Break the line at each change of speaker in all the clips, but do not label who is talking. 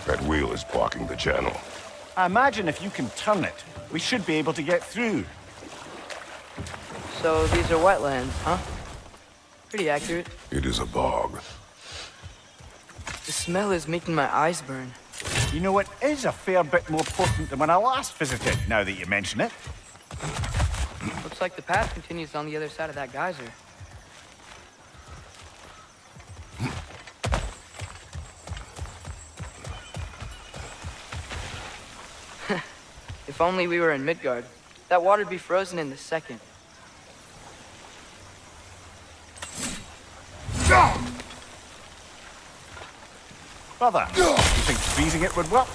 That wheel is blocking the channel.
I imagine if you can turn it, we should be able to get through.
So these are wetlands, huh? Pretty accurate.
It is a bog.
The smell is making my eyes burn.
You know, it is a fair bit more potent than when I last visited, now that you mention it.
Looks like the path continues on the other side of that geyser. If only we were in Midgard. That water'd be frozen in the second.
Brother, you think freezing it would work?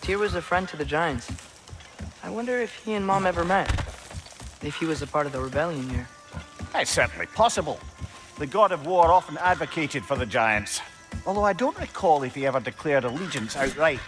Tyr was a friend to the Giants. I wonder if he and Mom ever met. If he was a part of the rebellion here.
It's certainly possible. The god of war often advocated for the Giants. Although I don't recall if he ever declared allegiance outright.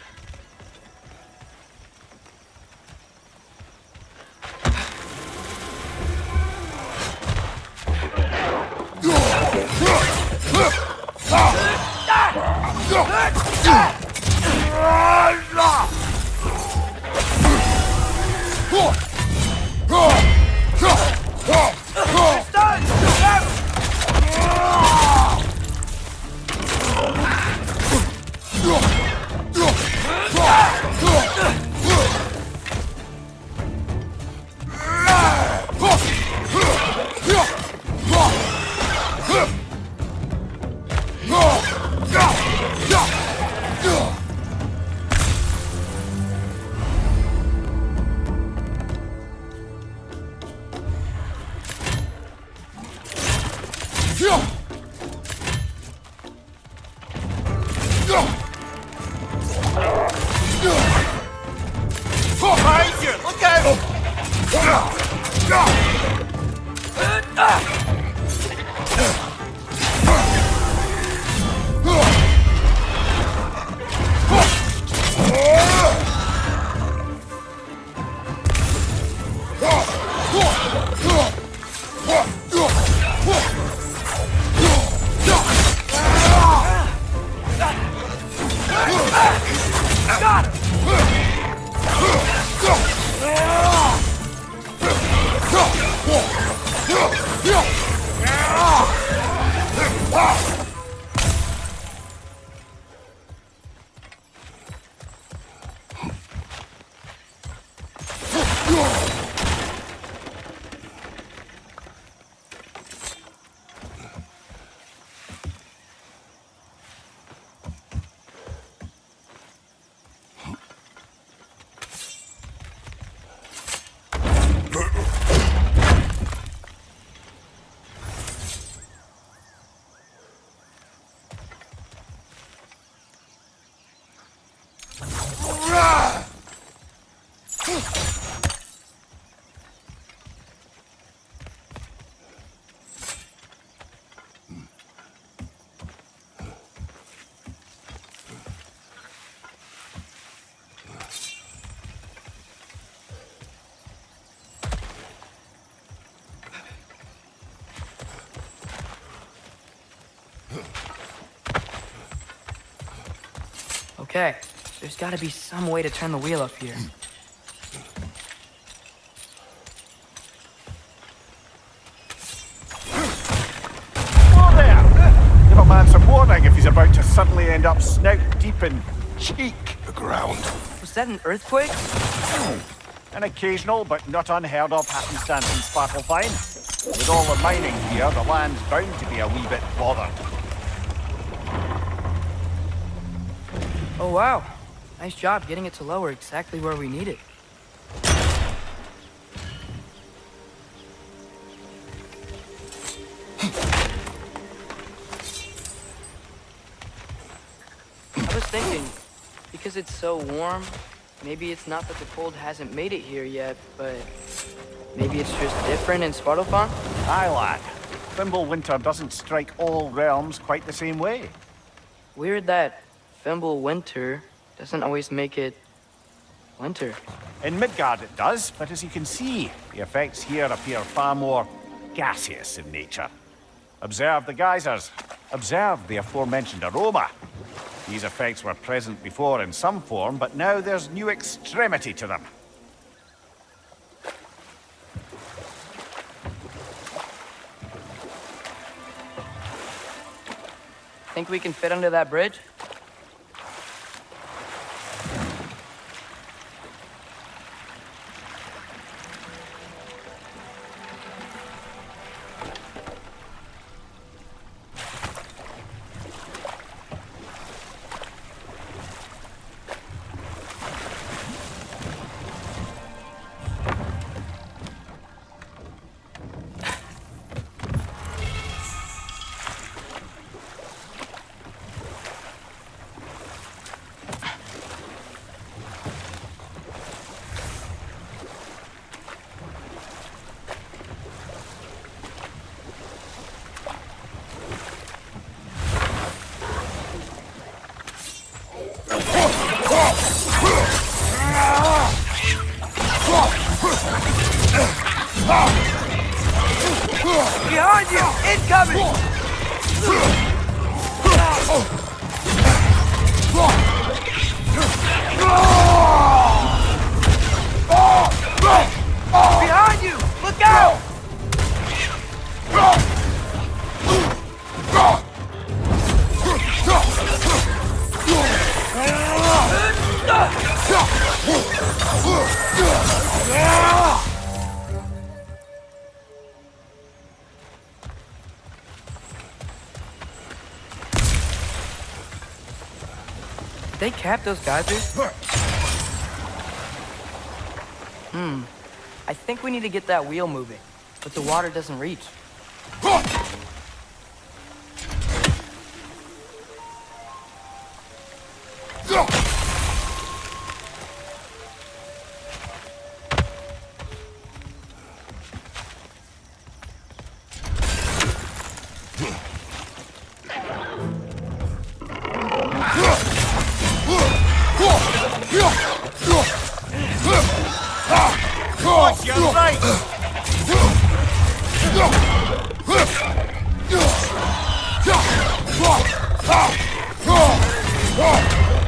Okay, there's gotta be some way to turn the wheel up here.
Whoa there! Give a man some warning if he's about to suddenly end up snout deep in cheek.
ground.
Was that an earthquake?
An occasional but not unheard of happenstance in Svartalfheim. With all the mining here, the land's bound to be a wee bit bothered.
Oh, wow. Nice job getting it to lower exactly where we need it. I was thinking, because it's so warm, maybe it's not that the cold hasn't made it here yet, but maybe it's just different in Svartalfheim?
Aye, lad. Winter doesn't strike all realms quite the same way.
Weird that Winter doesn't always make it winter.
In Midgard it does, but as you can see, the effects here appear far more gaseous in nature. Observe the geysers. Observe the aforementioned aroma. These effects were present before in some form, but now there's new extremity to them.
Think we can fit under that bridge? Behind you! Incoming! Behind you! Look out! Did they cap those geysers? I think we need to get that wheel moving, but the water doesn't reach.
You're right!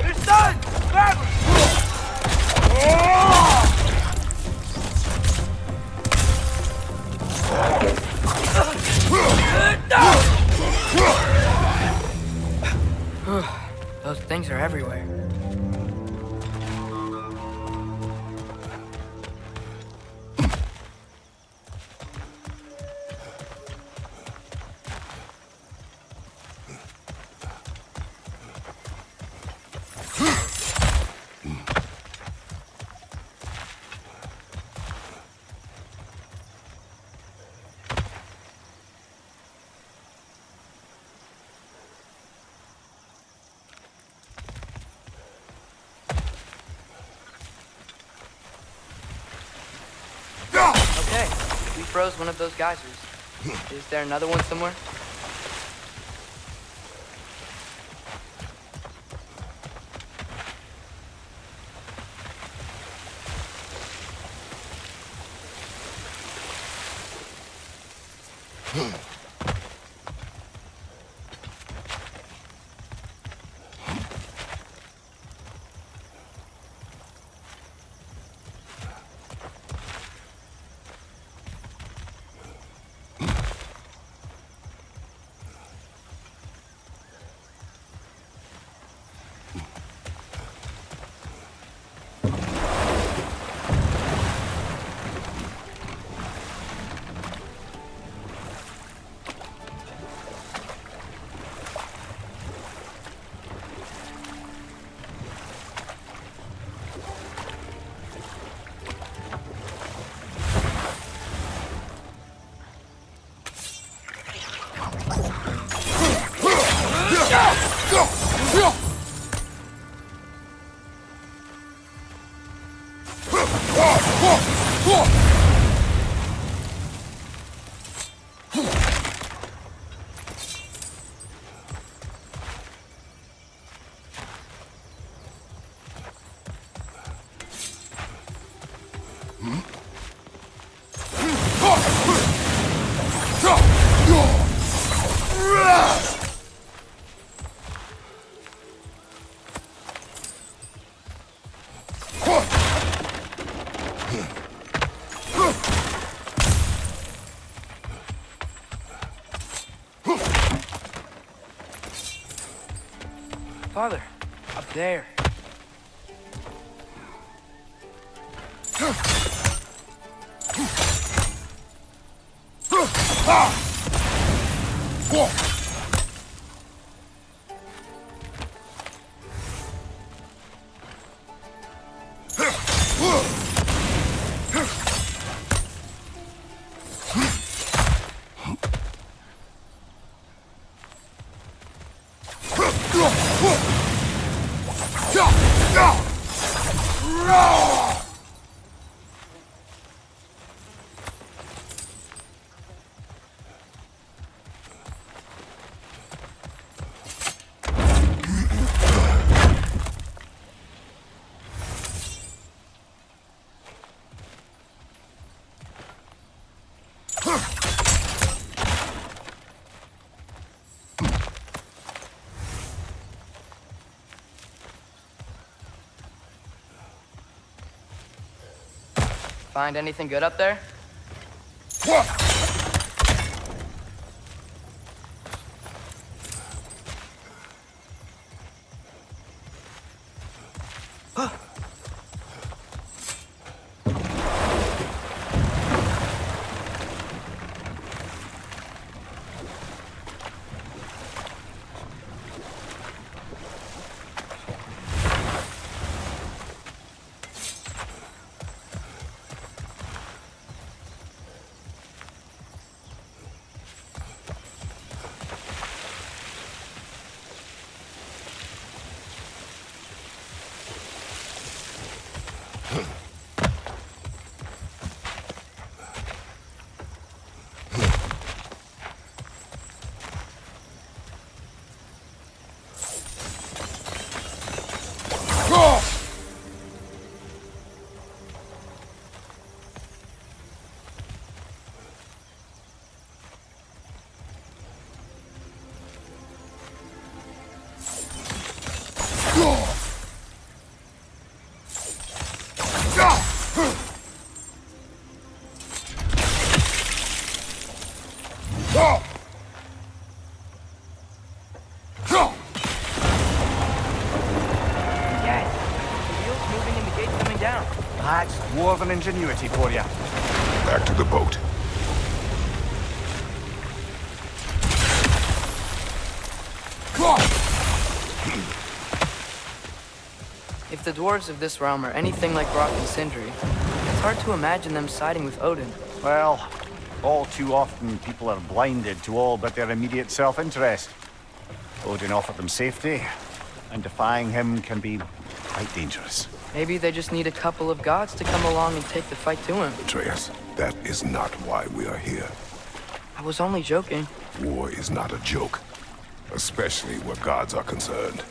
It's done! Grab him! Those things are everywhere. Okay, we froze one of those geysers. Is there another one somewhere? Father, up there. Find anything good up there?
That's dwarven ingenuity for you.
Back to the boat.
If the dwarves of this realm are anything like Brock and Sindri, it's hard to imagine them siding with Odin.
Well, all too often people are blinded to all but their immediate self-interest. Odin offered them safety, and defying him can be quite dangerous.
Maybe they just need a couple of gods to come along and take the fight to him.
Atreus, that is not why we are here.
I was only joking.
War is not a joke, especially where gods are concerned.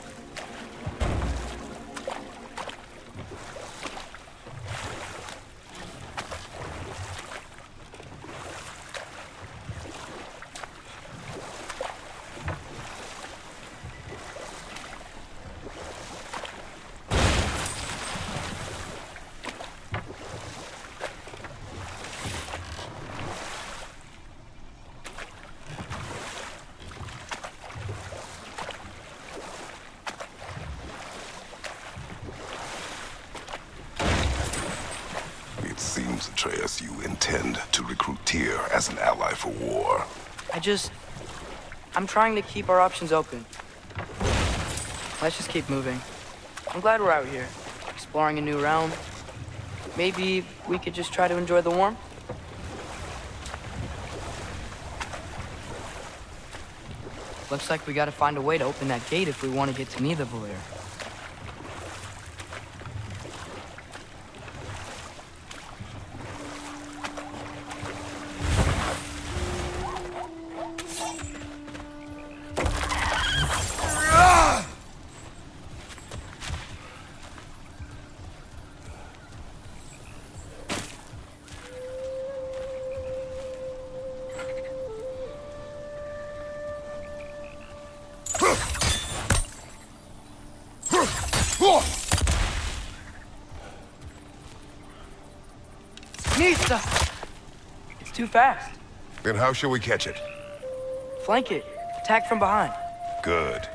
It seems, Atreus, you intend to recruit Tyr as an ally for war.
I'm trying to keep our options open. Let's just keep moving. I'm glad we're out here, exploring a new realm. Maybe we could just try to enjoy the warmth? Looks like we gotta find a way to open that gate if we want to get to Nidavellir. Nista! It's too fast.
Then how shall we catch it?
Flank it. Attack from behind.
Good.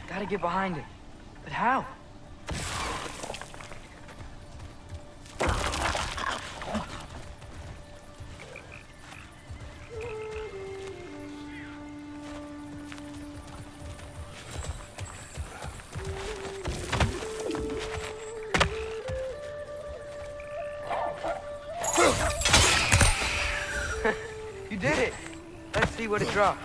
Gotta get behind it. But how? You did it! Let's see what it dropped.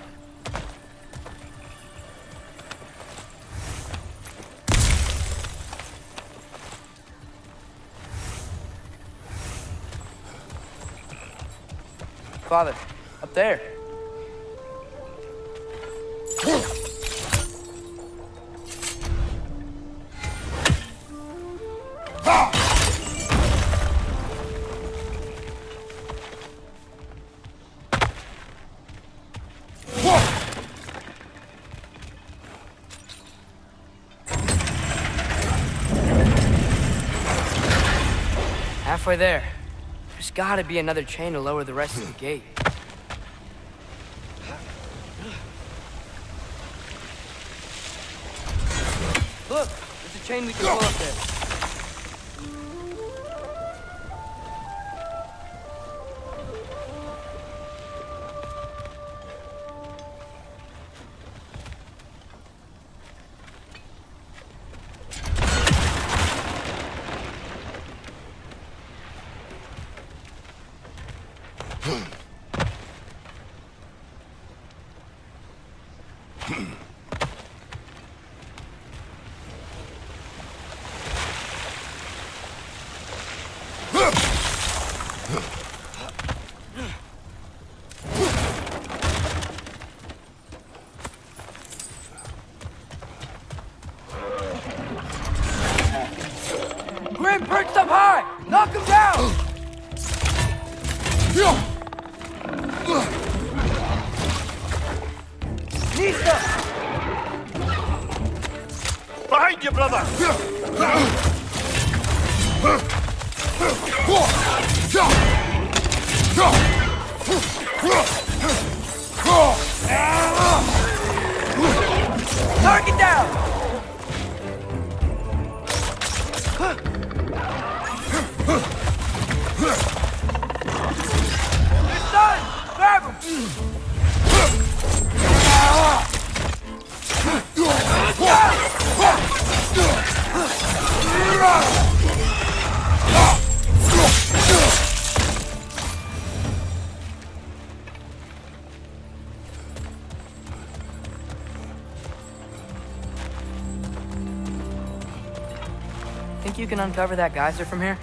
Father, up there. Halfway there. There's gotta be another chain to lower the rest of the gate. Look, there's a chain we can pull up there. Grim perched up high! Knock him down! Nista!
Behind you, brother!
Target down! It's done! Grab him! Think you can uncover that geyser from here?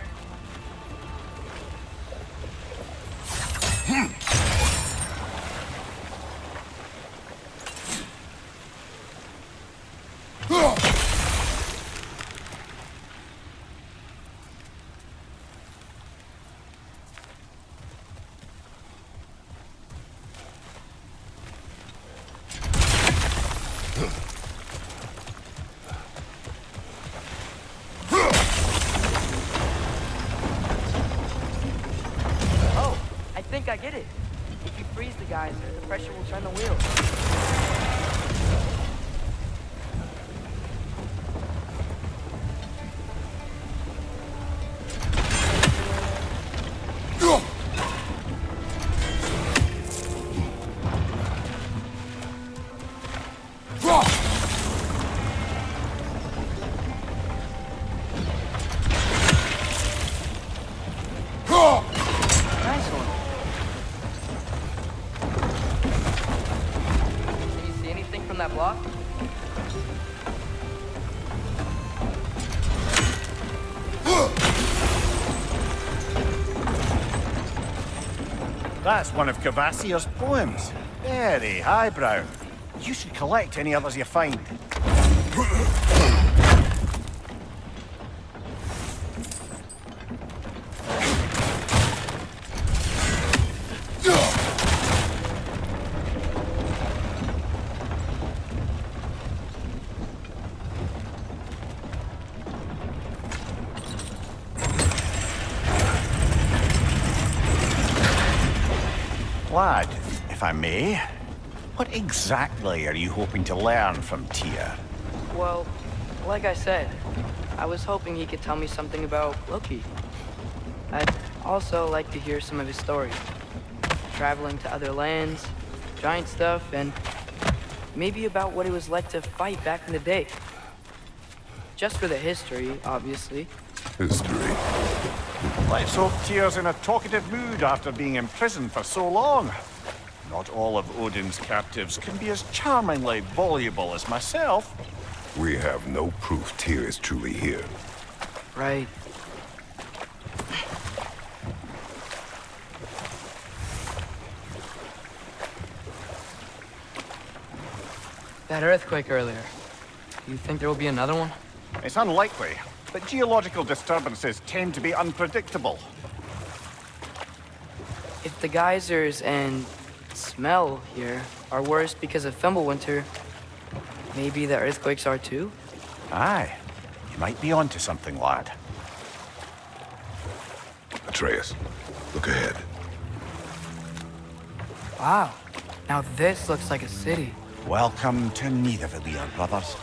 I think I get it. If you freeze the geyser, the pressure will turn the wheel. Nice one. Can you see anything from that block?
That's one of Cavassier's poems. Very highbrow. You should collect any others you find. if I may. What exactly are you hoping to learn from Tyr?
Well, like I said, I was hoping he could tell me something about Loki. I'd also like to hear some of his stories. Traveling to other lands, giant stuff, and maybe about what it was like to fight back in the day. Just for the history, obviously.
History.
Let's hope Tyr's in a talkative mood after being imprisoned for so long. Not all of Odin's captives can be as charmingly voluble as myself.
We have no proof Tyr is truly here.
Right. That earthquake earlier. Do you think there will be another one?
It's unlikely, but geological disturbances tend to be unpredictable.
If the geysers and smell here are worse because of Fimbulwinter, maybe the earthquakes are too?
Aye, you might be onto something, lad.
Atreus, look ahead.
Wow. Now this looks like a city.
Welcome to Nidavellir, brothers.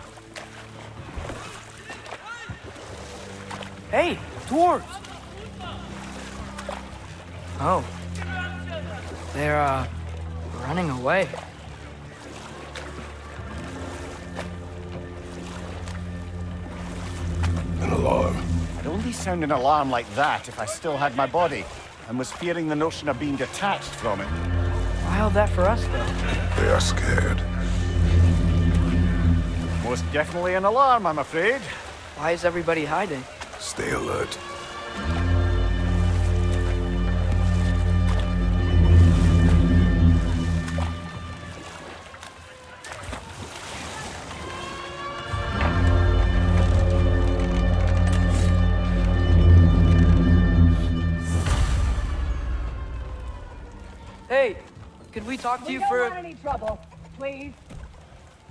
Hey, dwarves! Oh. They're, running away.
An alarm.
I'd only sound an alarm like that if I still had my body, and was fearing the notion of being detached from it.
Wild that for us, though.
They are scared.
Most definitely an alarm, I'm afraid.
Why is everybody hiding?
Stay alert.
Hey, could we talk to you
We don't
for...
want any trouble, please.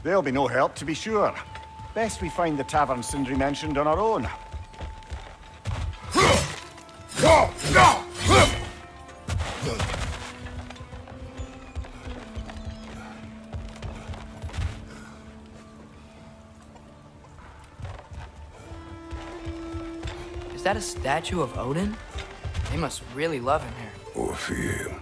There'll be no help, to be sure. Best we find the tavern Sindri mentioned on our own.
Is that a statue of Odin? They must really love him here.
Or fear him.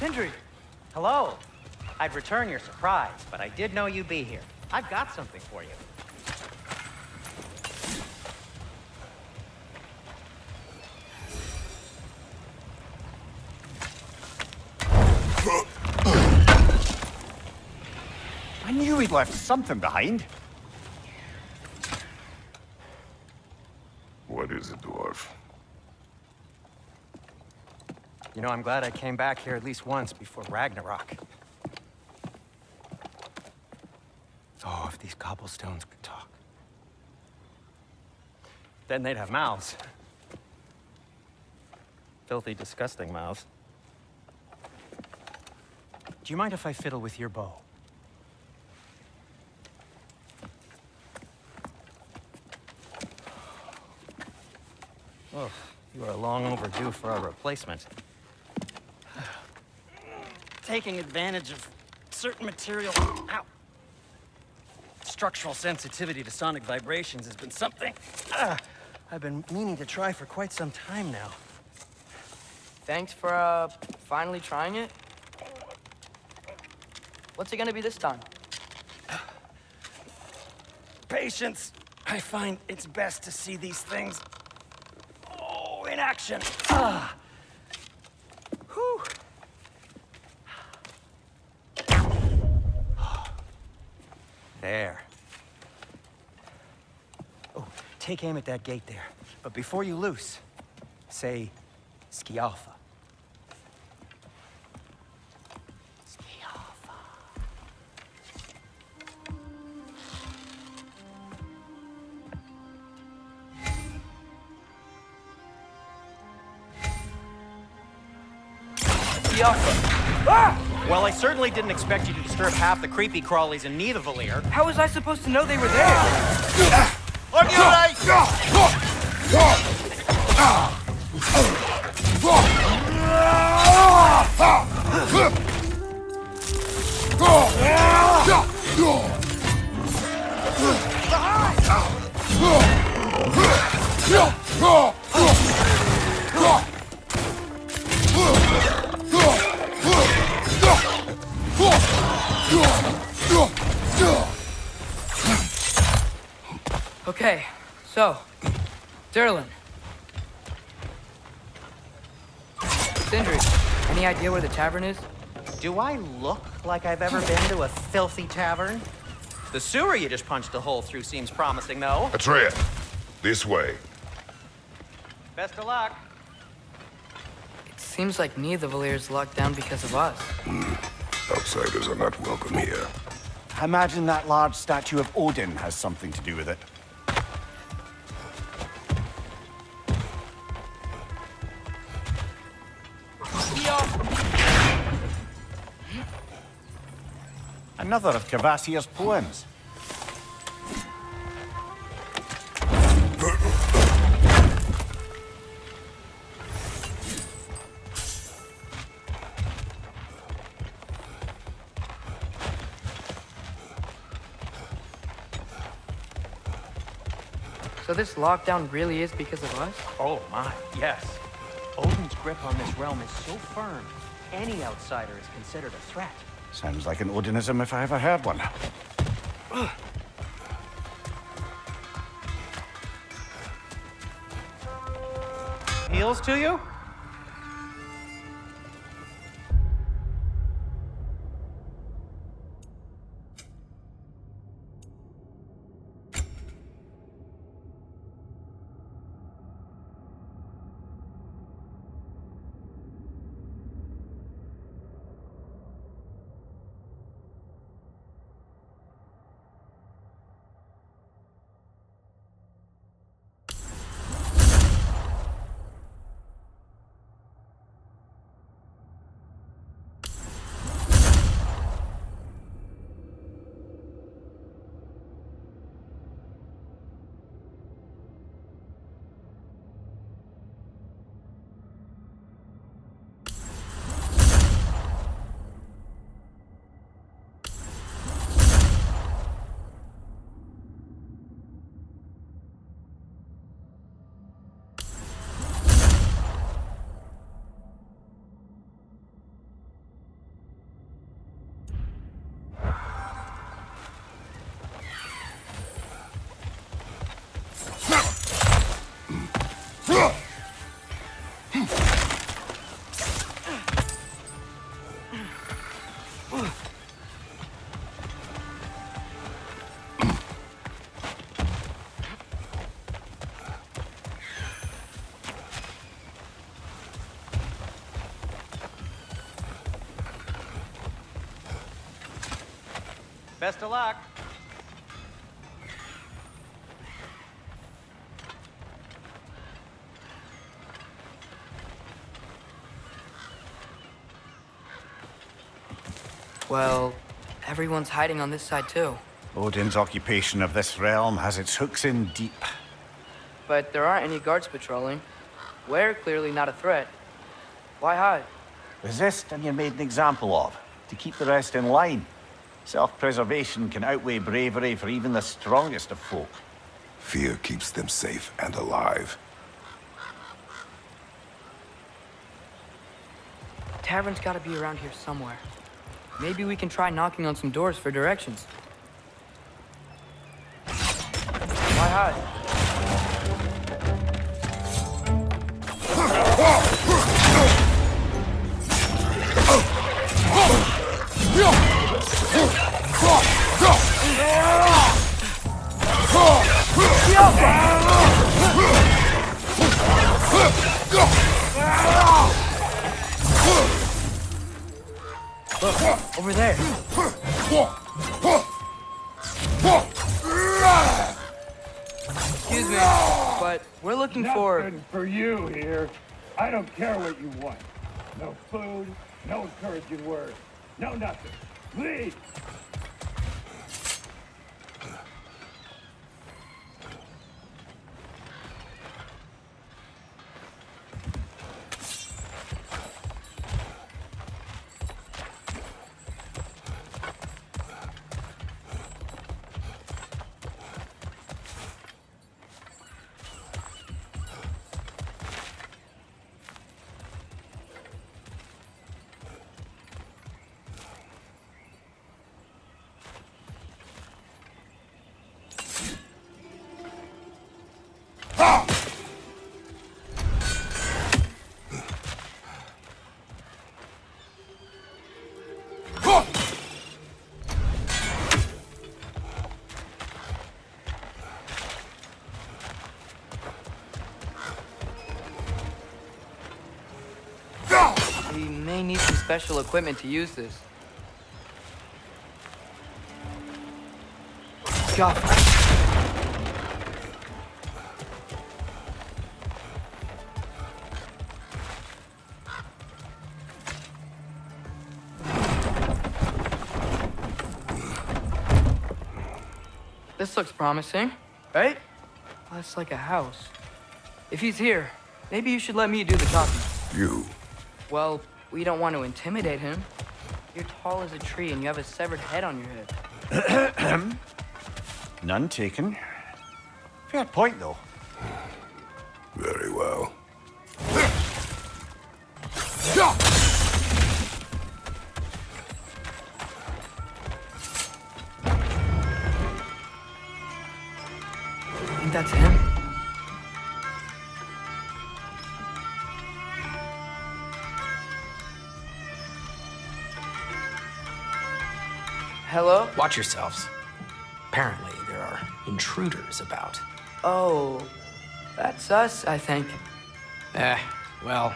Sindri!
Hello. I'd return your surprise, but I did know you'd be here. I've got something for you.
I knew he'd left something behind.
What is it, dwarf?
You know, I'm glad I came back here at least once before Ragnarok. Oh, if these cobblestones could talk. Then they'd have mouths. Filthy, disgusting mouths. Do you mind if I fiddle with your bow? Oh, you are long overdue for a replacement. Taking advantage of certain material... Ow! Structural sensitivity to sonic vibrations has been something I've been meaning to try for quite some time now.
Thanks for, finally trying it. What's it gonna be this time?
patience, I find it's best to see these things, in action. Ah. Whew. There. Oh, take aim at that gate there. But before you loose, say, Skialfa. Skialfa.
Ah!
Well, I certainly didn't expect you to disturb half the creepy crawlies in Nidavellir.
How was I supposed to know they were there?
On your right!
Okay, so, Derlin. Sindri, any idea where the tavern is?
Do I look like I've ever been to a filthy tavern? The sewer you just punched a hole through seems promising, though.
Atreus, this way.
Best of luck.
It seems like Nidavellir's locked down because of us.
Outsiders are not welcome here.
I imagine that large statue of Odin has something to do with it. Another of Kvasir's poems.
So this lockdown really is because of us?
Oh my, yes. Odin's grip on this realm is so firm, any outsider is considered a threat.
Sounds like an Odinism if I ever heard one.
Heels to you? Best of luck.
Well, everyone's hiding on this side too.
Odin's occupation of this realm has its hooks in deep.
But there aren't any guards patrolling. We're clearly not a threat. Why hide?
Resist and you're made an example of, to keep the rest in line. Self-preservation can outweigh bravery for even the strongest of folk.
Fear keeps them safe and alive.
Tavern's gotta be around here somewhere. Maybe we can try knocking on some doors for directions. Why hide? Look, over there. Excuse me, but we're looking for...
Nothing for you here. I don't care what you want. No food, no encouraging words, no nothing. Leave!
We may need some special equipment to use this. God. This looks promising, right? Well, it's like a house. If he's here, maybe you should let me do the talking.
You.
Well, we don't want to intimidate him. You're tall as a tree and you have a severed head on your head.
None taken. Fair point, though.
Very well.
Think that's him? Hello?
Watch yourselves. Apparently, there are intruders about.
Oh, that's us, I think.
Well,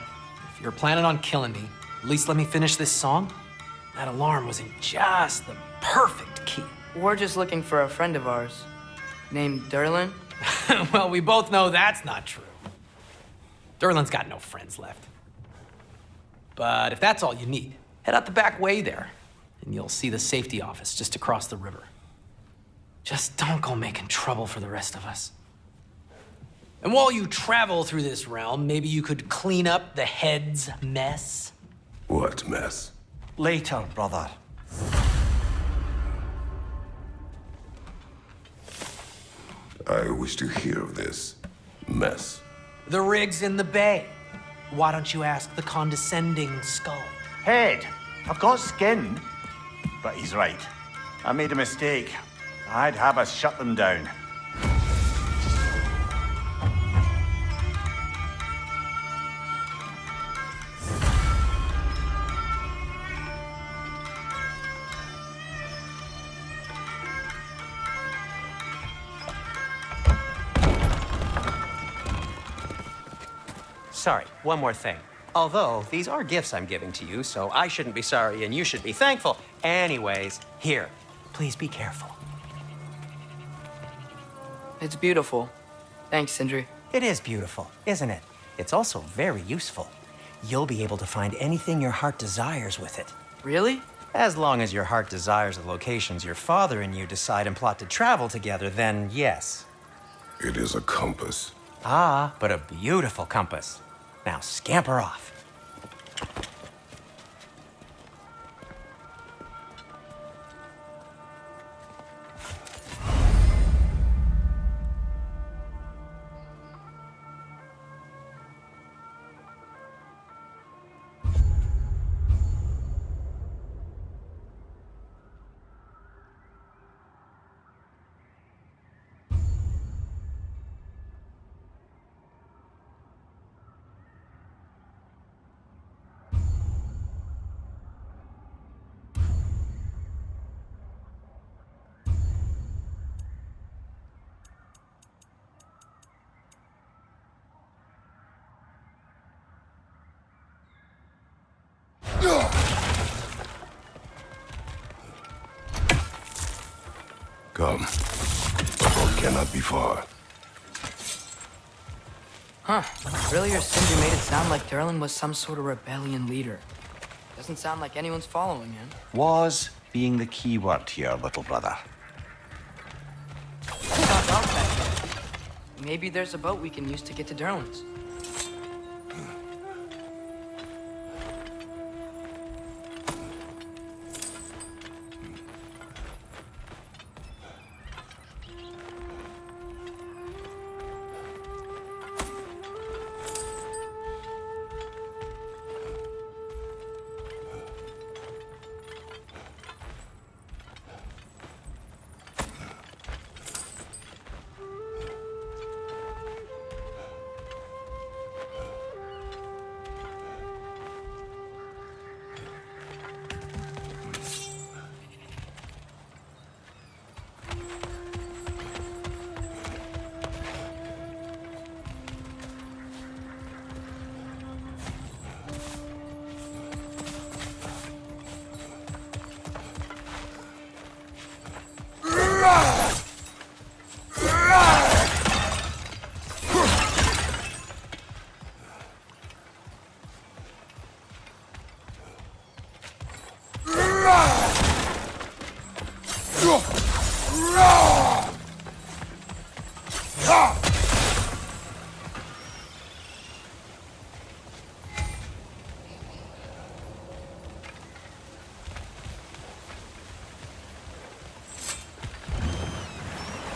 if you're planning on killing me, at least let me finish this song. That alarm was in just the perfect key.
We're just looking for a friend of ours named Derlin.
Well, we both know that's not true. Derlin's got no friends left. But if that's all you need, head out the back way there, and you'll see the safety office just across the river. Just don't go making trouble for the rest of us. And while you travel through this realm, maybe you could clean up the head's mess.
What mess?
Later, brother.
I wish to hear of this mess.
The rig's in the bay. Why don't you ask the condescending skull?
Head. I've got skin. But he's right. I made a mistake. I'd have us shut them down.
Sorry, one more thing. Although, these are gifts I'm giving to you, so I shouldn't be sorry and you should be thankful. Anyways, here, please be careful.
It's beautiful. Thanks, Sindri.
It is beautiful, isn't it? It's also very useful. You'll be able to find anything your heart desires with it.
Really?
As long as your heart desires the locations your father and you decide and plot to travel together, then yes.
It is a compass.
Ah, but a beautiful compass. Now scamper off.
cannot be far.
Huh. Earlier, Cinder made it sound like Durlin was some sort of rebellion leader. Doesn't sound like anyone's following him.
Was being the key word here, little brother.
Maybe there's a boat we can use to get to Durlin's.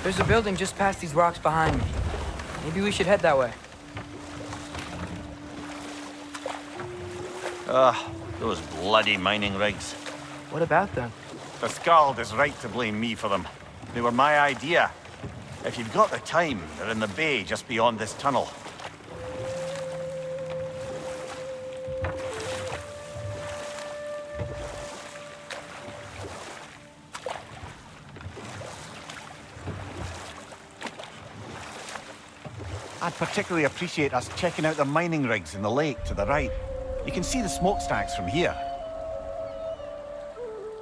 There's a building just past these rocks behind me. Maybe we should head that way.
Those bloody mining rigs.
What about them?
The Skald is right to blame me for them. They were my idea. If you've got the time, they're in the bay just beyond this tunnel. I'd particularly appreciate us checking out the mining rigs in the lake to the right. You can see the smokestacks from here.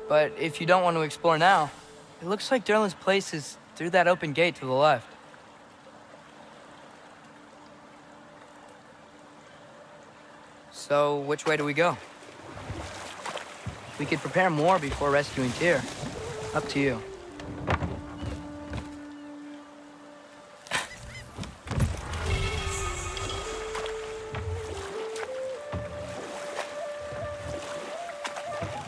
But if you don't want to explore now, it looks like Durlin's place is through that open gate to the left. So, which way do we go? We could prepare more before rescuing Tyr. Up to you.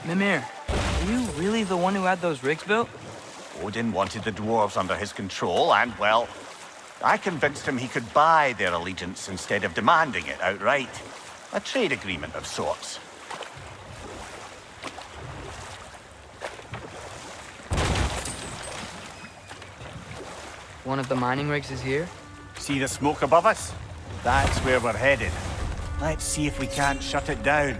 Mimir, are you really the one who had those rigs built?
Odin wanted the dwarves under his control, and, well, I convinced him he could buy their allegiance instead of demanding it outright. A trade agreement of sorts.
One of the mining rigs is here?
See the smoke above us? That's where we're headed. Let's see if we can't shut it down.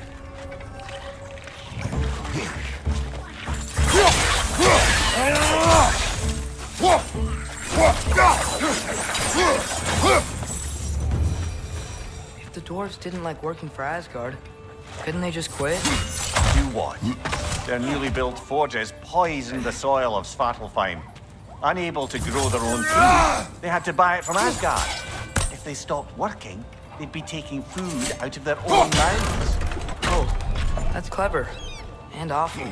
If the dwarves didn't like working for Asgard, couldn't they just quit?
Do what? Their newly built forges poisoned the soil of Svartalfheim. Unable to grow their own food, they had to buy it from Asgard. If they stopped working, they'd be taking food out of their own mouths.
Oh, that's clever. And awful.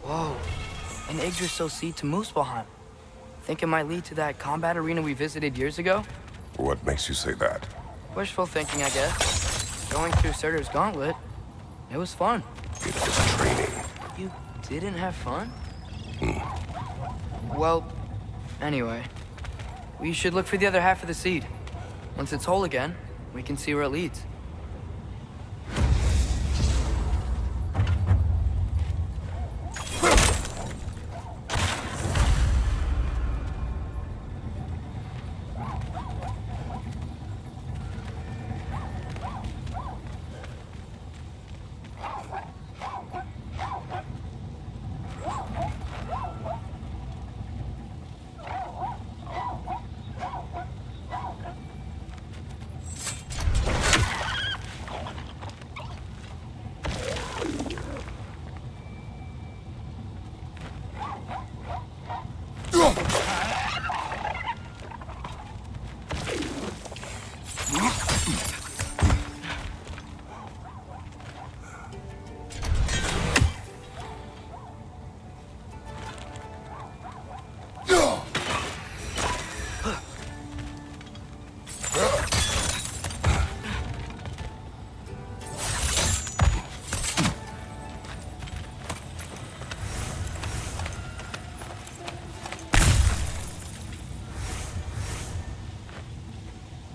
Whoa, an Yggdrasil seed to Muspelheim. Think it might lead to that combat arena we visited years ago?
What makes you say that?
Wishful thinking, I guess. Going through Surtur's gauntlet, it was fun.
It was training.
You didn't have fun? Well, anyway, we should look for the other half of the seed. Once it's whole again, we can see where it leads.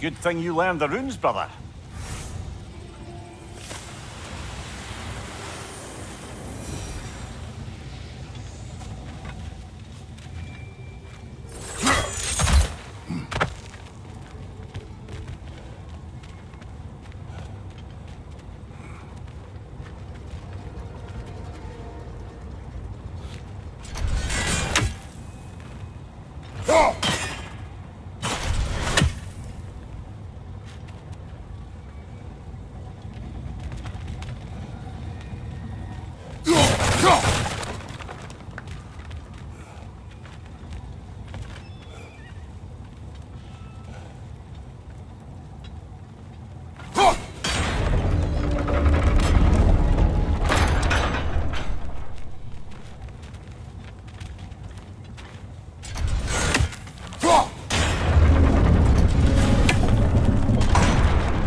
Good thing you learned the runes, brother.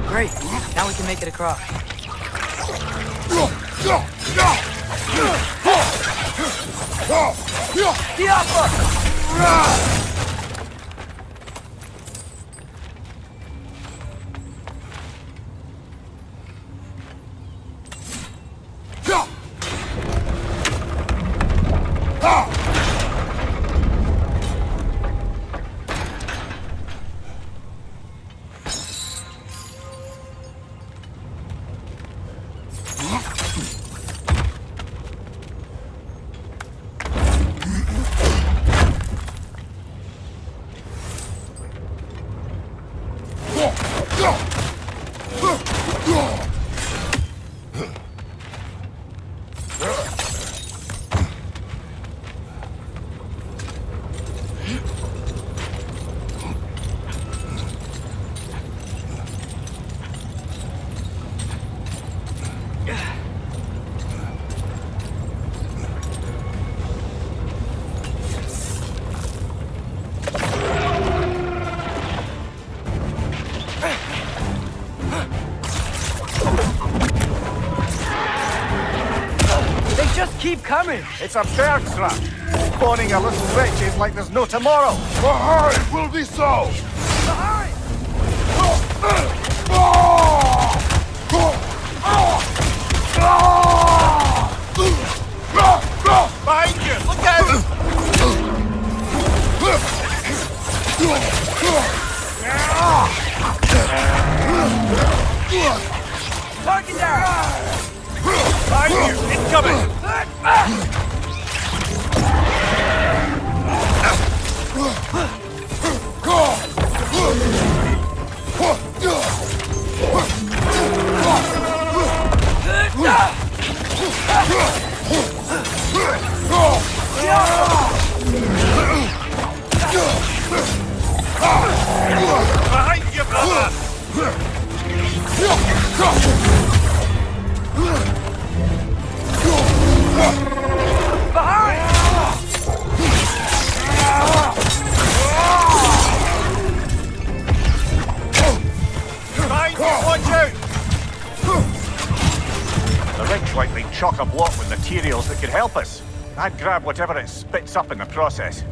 Great. Now we can make it across. Keep coming!
It's a bear trap. Spawning a little wretches like there's no tomorrow.
For her, it will be so!
Behind you! Look out!
Target down!
Behind you! Incoming! Behind you, brother! The rig's likely chock-a-block with materials that could help us. I'd grab whatever it spits up in the process.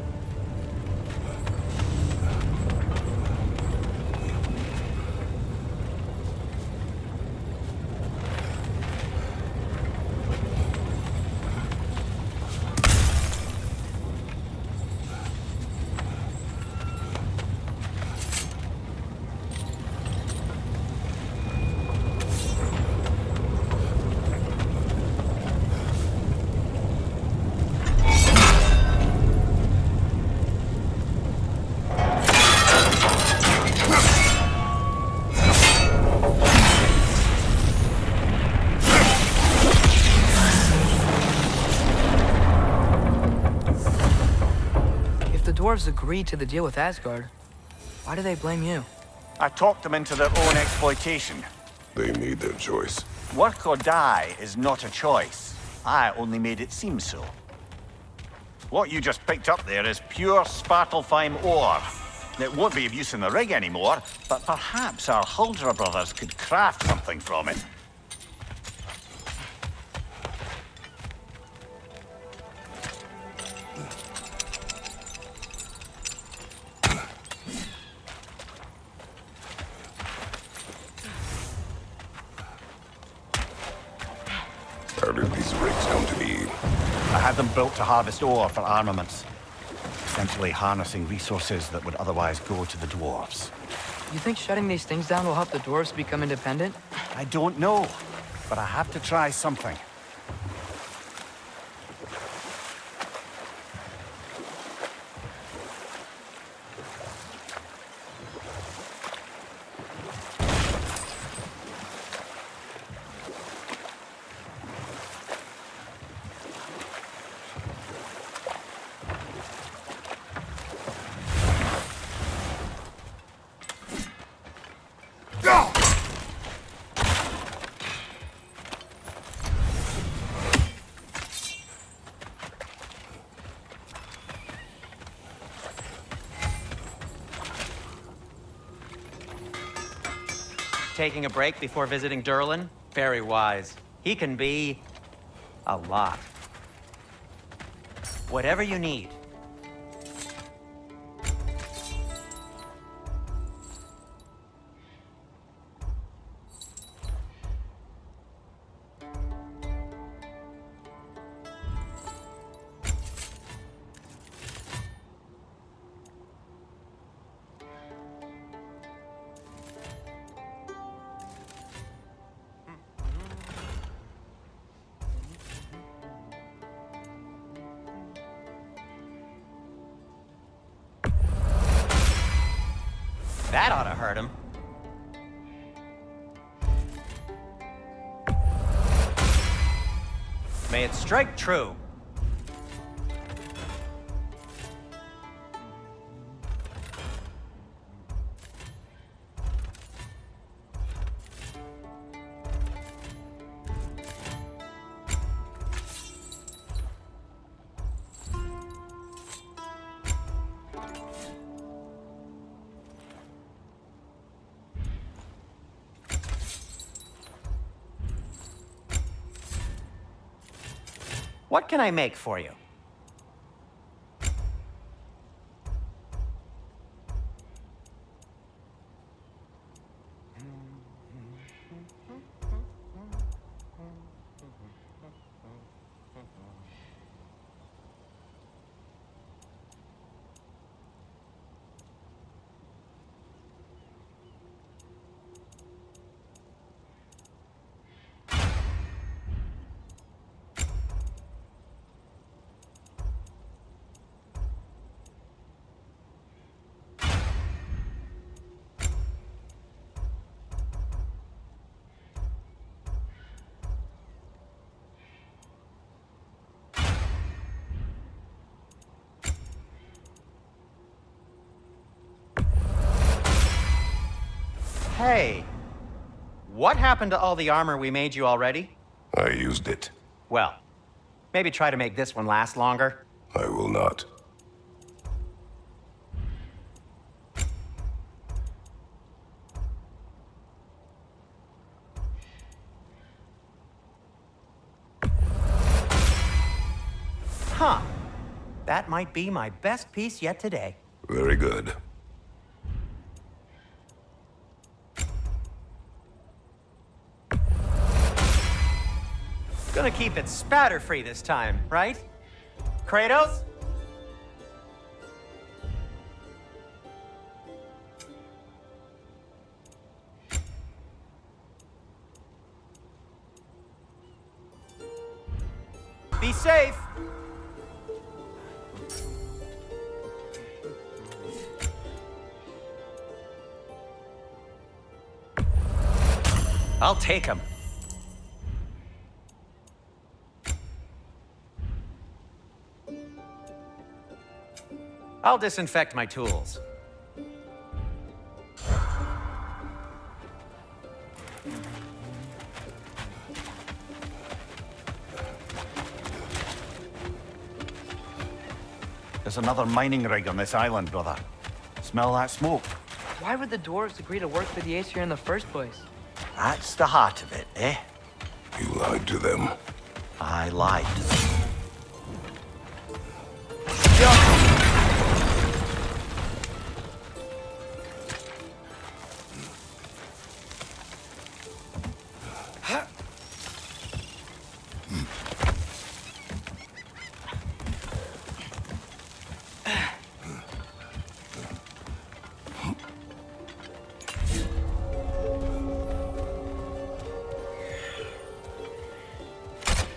Dwarves agreed to the deal with Asgard. Why do they blame you?
I talked them into their own exploitation.
They made their choice.
Work or die is not a choice. I only made it seem so. What you just picked up there is pure Svartalfheim ore. It won't be of use in the rig anymore, but perhaps our Huldra brothers could craft something from it.
How did these rigs come to be?
I had them built to harvest ore for armaments. Essentially harnessing resources that would otherwise go to the dwarves.
You think shutting these things down will help the dwarves become independent?
I don't know, but I have to try something.
Taking a break before visiting Durlin? Very wise. He can be a lot. Whatever you need. That ought to hurt him. May it strike true. What can I make for you? Hey, what happened to all the armor we made you already?
I used it.
Well, maybe try to make this one last longer.
I will not.
Huh. That might be my best piece yet today.
Very good.
Gonna keep it spatter-free this time, right? Kratos? Be safe! I'll take him. I'll disinfect my tools.
There's another mining rig on this island, brother. Smell that smoke?
Why would the dwarves agree to work for the Aesir in the first place?
That's the heart of it, eh?
You lied to them.
I lied to them.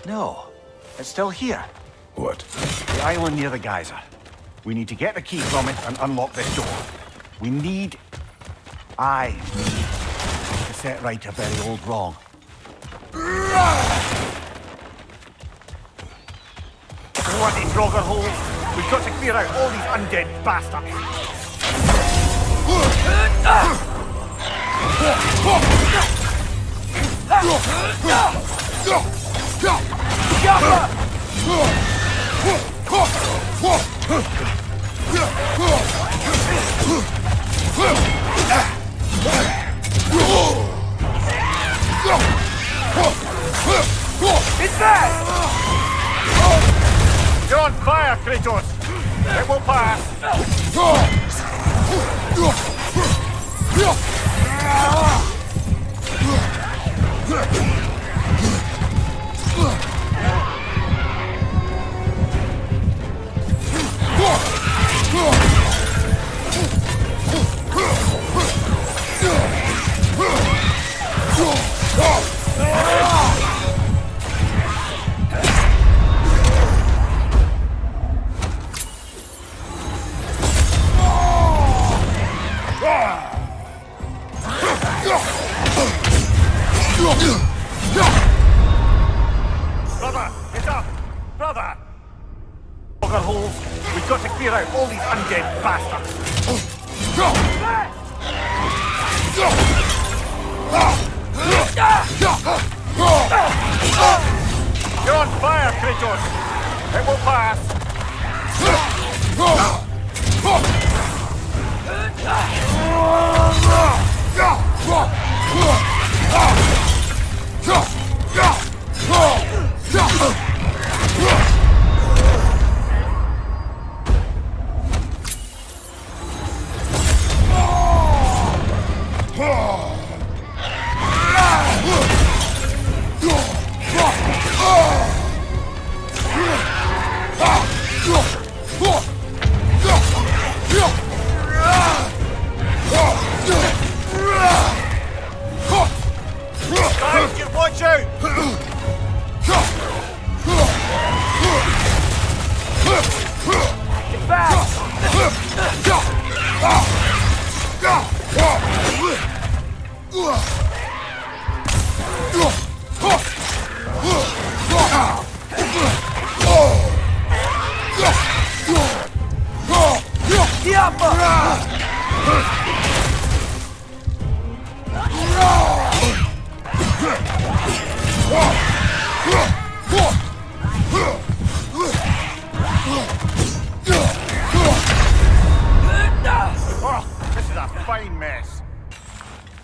No, it's still here.
What?
The island near the geyser. We need to get the key from it and unlock this door. We need... I need to set right a very old wrong. Bloody Grogger hole! We've got to clear out all these undead bastards! It's there! You're on fire, Kratos! It will pass! Brother, get up! Brother! Bugger holes! We've got to clear out all these undead bastards! You're on fire, Kratos! It will pass! Guys, get watch out! Get back! Oh, this is a fine mess.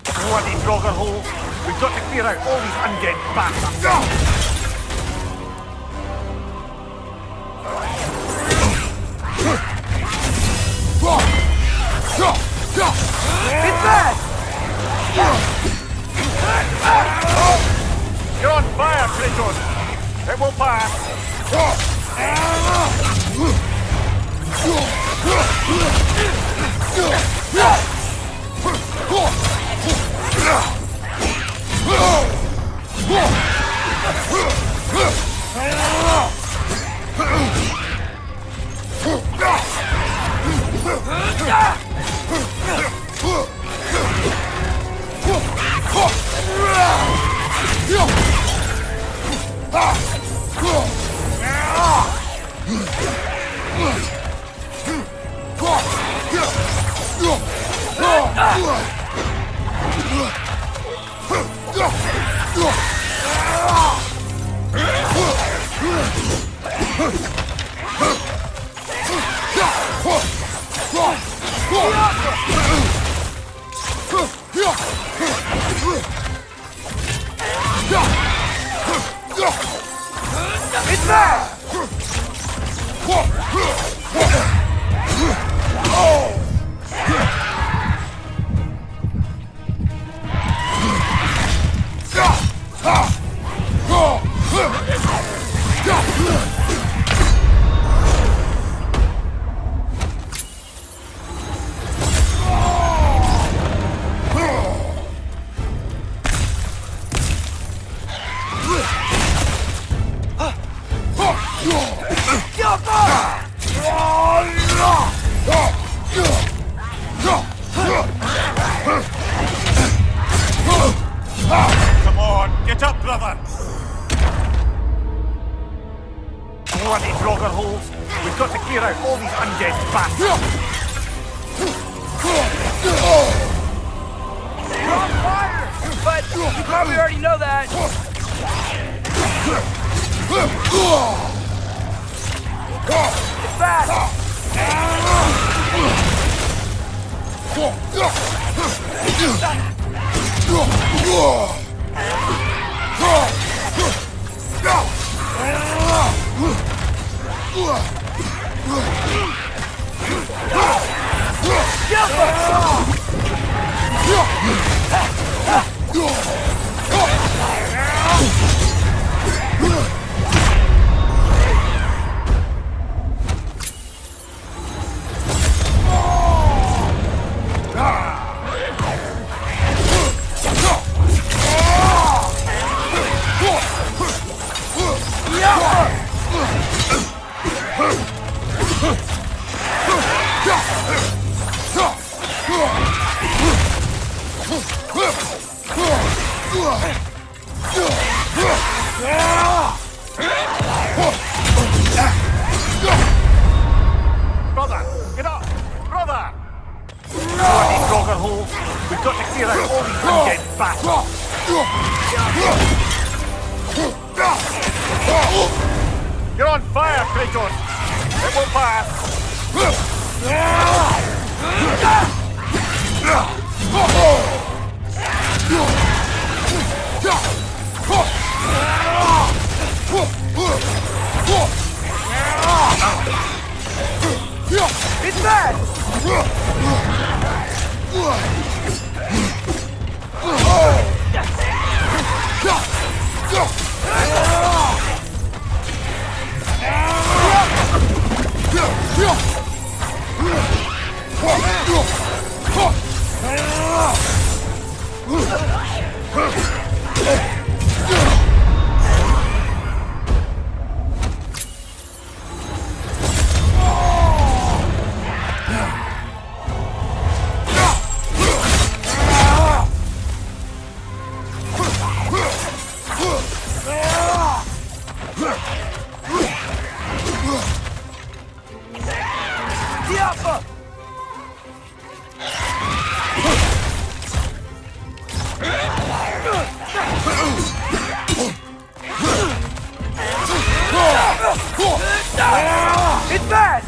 Bloody Grogger hole. We've got to clear out all these undead bastards. It's bad! You're on fire, Kratos! It will pass! It's there! Get up, brother! Bloody Draugr holes! We've got to clear out all these undead bastards!
You're on fire! But you probably already know that. It's fast!
Brother! Get up! Brother! Bloody Draugr holes! We've got to clear out all these undead bastards! You're on fire, Kratos! It won't pass!
It's bad! It's bad!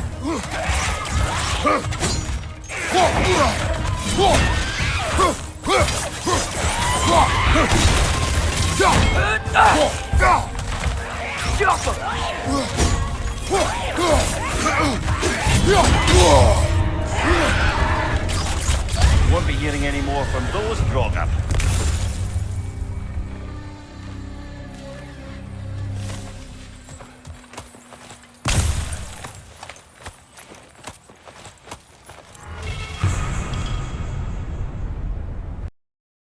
You won't be hearing any more from those Draugr.